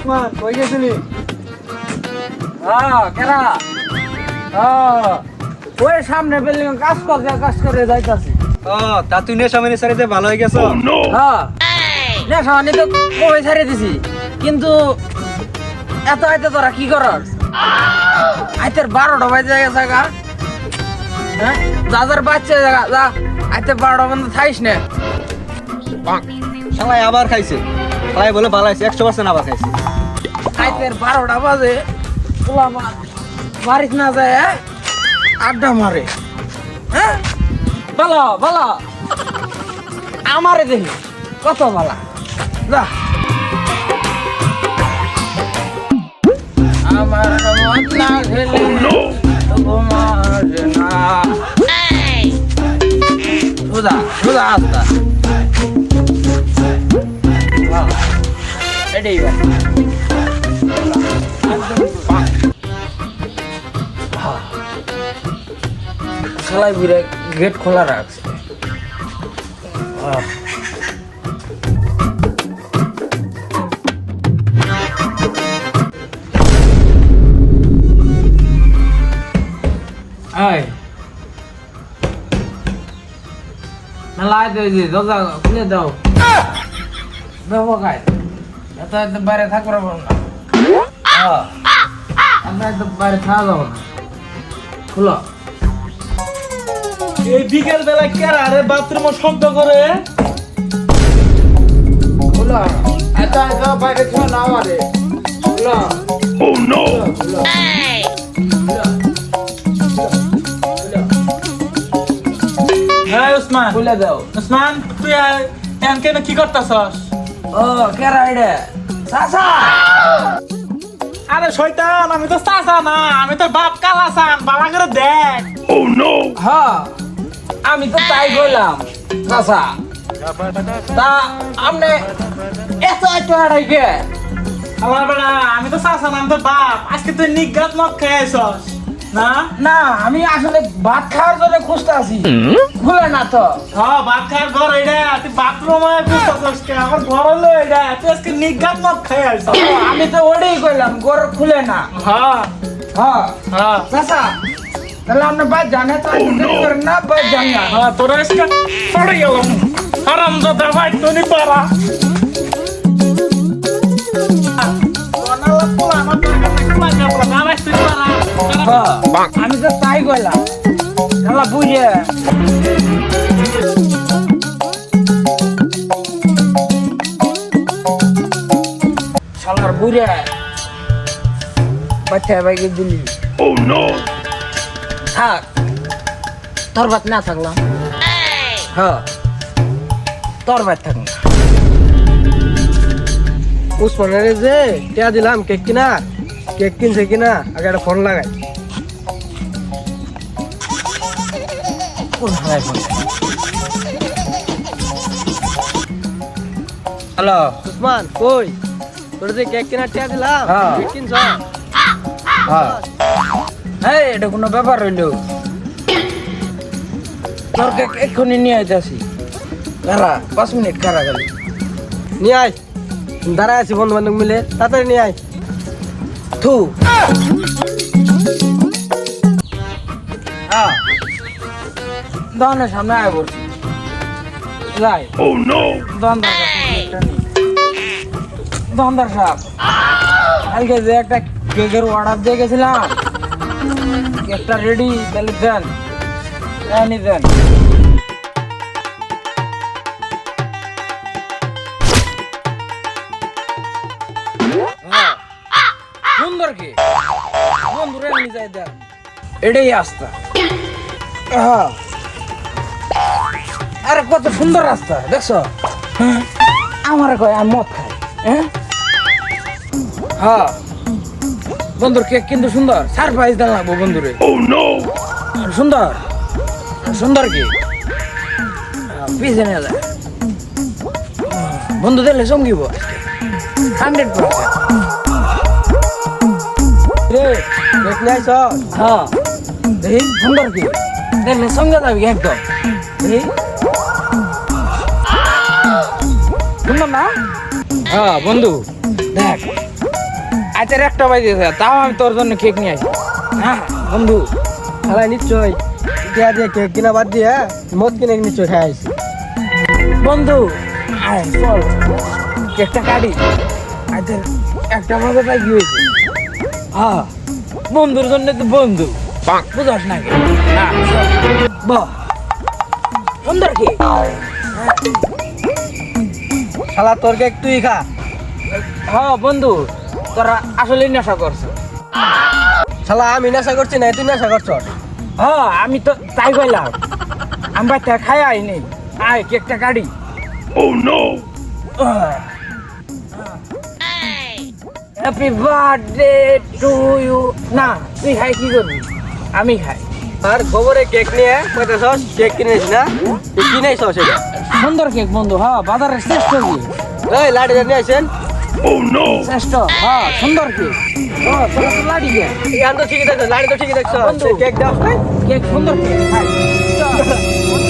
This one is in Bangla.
উসমান কই গেছিলি? কেরা ওই সামনে বিল্ডিং কাজ করে যাইতাছি। তা তুই নেশা মেনে সারিতে ভালো হয়ে গেছ? নেশা মানে তো কই ছাড়ে দিছি, কিন্তু এত আইতে তোরা কি করার? আইতের 12টা বাজে গেছে গা। হ্যাঁ যাদের বাচ্চা জায়গা যা আইতে 12টা পর্যন্ত থাইস না। শালাই আবার খাইছে, শালাই বলে ভালো আছে, 100% আবার খাইছে। আইতের 12টা বাজে পোলা বাড়িতে না যায় আড্ডা মারে। হ্যাঁ বলো বলো আমারে দেখি কত বলা যা। আমার মত না গেলে তোমার না সুদা সুদা আস্তা এটাই ভাই। শালাই বুড়ে গেট খোলা রাখছে। মেলায় তো দরজা খুলে দাও দেবো গাই এত একদম বাইরে থাকবো না। আমরা একদম বাইরে খাওয়া যাবো না, খুলো। এই বিকেল বেলা কেরা রে বাথরুমে শব্দ করে? খুলো এত এত বাইরে খাওয়া না আমারে, খুলো। ও নো হ্যাঁ উসমান, খুলে দাও। উসমান তুই এখন কেন কি করতেছস? ও কেরা এটা চাচা? আরে শয়তান, আমি তো চাচা না, আমি তো বাপ কালাসান, বালা করে দেখ। ও নো হ্যাঁ আমি তো তাই বললাম চাচা। তা আপনি এত এত আড়াইকে? আমার বেড়া, আমি তো চাচা না, আমি তো বাপ। আজকে তুই নিগাত মদ খাইছস না? না আমি আসলে ভাত খাওয়ার জন্য খুঁজতে আছি, খুলে না তো। হ্যাঁ ভাত খাওয়ার ঘর এটা, তুই বাথরুমে খুঁজতেছস কে? আমার ঘর হলো এটা, তুই আজকে নিগাত মদ খাইছস। আমি তো ওটাই কইলাম ঘর খুলে না। হ্যাঁ হ্যাঁ হ্যাঁ চাচা তাহলে আপনি বাইর জানে তো দেরি করেন না, বাইর জান না। হ্যাঁ তোরা আজকে পড়ে গেলাম হারামজাদা ভাই তুই পারা। হ্যাঁ, আমি তো তাই কইলাম শালা বুঝে। শালার বুঝে বাচ্চা ভাইকে দিলি। থাক তোর বাত না থাকলাম। হ্যাঁ তোর বাত থাক না। উসমানের যে টিয়া দিলাম কেক কিনা, কেক কিনছে কিনা আগে একটা ফোন লাগাই। হ্যালো উসমান কই? তোর যে কেক কিনা টিয়া দিলাম, হ্যাঁ। কেক কিনছ? হ্যাঁ এটা কোনো ব্যাপার হইল? তোর কেক এক্ষুনি নিয়ে আইতাছি। কারা 5 মিনিট কারা গেল নিয়ে আয়, দাঁড়ায় আছি বন্ধু বান্ধব মিলে, তাড়াতাড়ি নিয়ে আয়। থু হ্যাঁ দোকানের সামনে আয় বলছি যাই। দোকানদার সাহেব কালকে যে একটা কেকের অর্ডার দিয়ে গেছিলাম, কেকটা রেডি, তাহলে দেন এনে দেন। সুন্দর কি বন্ধুরা এনে যাই দেন, এটাই রাস্তা। হ্যাঁ আরে কত সুন্দর রাস্তা দেখছো? আমার কয় আমি মদ খাই। হ্যাঁ বন্ধুর কেক কিন্তু সুন্দর, সারপ্রাইজ দেন লাগবো বন্ধুরে। সুন্দর সুন্দর কি পিছে নিয়ে যায় বন্ধু, দিলে চমকিব 100%। রে কেক নিয়ে আইছ? হ্যাঁ দেখি সুন্দর কি দেখলে সঙ্গে যাবি একদম। দেখি সুন্দর না? হ্যাঁ বন্ধু দেখ আইতের একটা বাজে তাও আমি তোর জন্য কেক নিয়ে আসি। হ্যাঁ বন্ধু, শালা নিশ্চয় টিয়া দিয়ে কেক কিনা বাদ দিয়ে মদ কিনে নিশ্চয় খাই আইছি। বন্ধু আয় চল কেকটা কাটি। আইতের একটা মজা পাই কি হয়েছে? হ্যাঁ বন্ধুর জন্য তো বন্ধু, বুঝাস না কে? হ্যাঁ, চল। বাহ সুন্দর কেক। শালা তোর কেক তুই খা। হ্যাঁ বন্ধু, তোরা আসলে নেশা করছো। শালা আমি নেশা করছি না, তুই নেশা করছ। হ্যাঁ আমি তো তাই কইলাম, আমি বাচ্চা খাই আইনি। আয় কেকটা কাটি। Happy birthday to you. না তুই খাই কি করবি, আমি খাই। আর খবরে কেক নিয়ে কইতেছস কেক কিনেছিস না? তুই কিনেছস সেটা? সুন্দর কেক বন্ধু, হ্যাঁ বাজারের শ্রেষ্ঠ কেক। এই লাড়ি নিয়ে আসেন। শ্রেষ্ঠ, হ্যাঁ সুন্দর কেক। হ্যাঁ তোরা তো লাড়ি গে। এই আন তো ঠিকই দেখছ, লাড়ি তো ঠিকই দেখছ। বন্ধু। কেক দাও। কেক সুন্দর কেক খাই। চল।